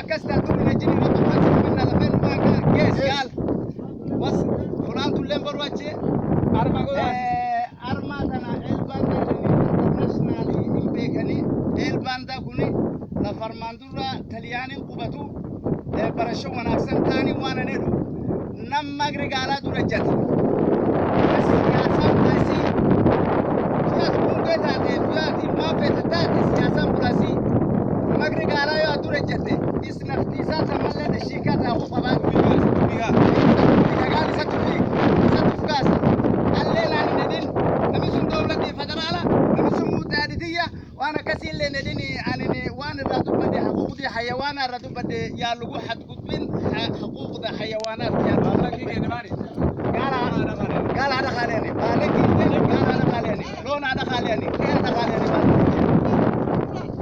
كسر دول نجني رقم خمسة منا لفين ما كيس قال بس فلان تلين بروجه أرمادنا الباندة internationally إمبيكني الباندة كوني لفرماندورا تلياني قبتو برشوا وناكسن تاني وانا ندو نم مغرق على درجات السياسة بلاسي فيات كونكتا فيات ما فتتات السياسة بلاسي مغرق على يا درجات اسنفتيسات ملد الشيكات أخو فبات بيها قال ستفيك ستفكاس الليلة ندين نمسون دولة فدرالة نمسون متعددية وانا كسيل نديني أنني وانا راتو بدي حقوق دي حيوانات راتو بدي يا لغو حد قطبين حقوق دي حيوانات يا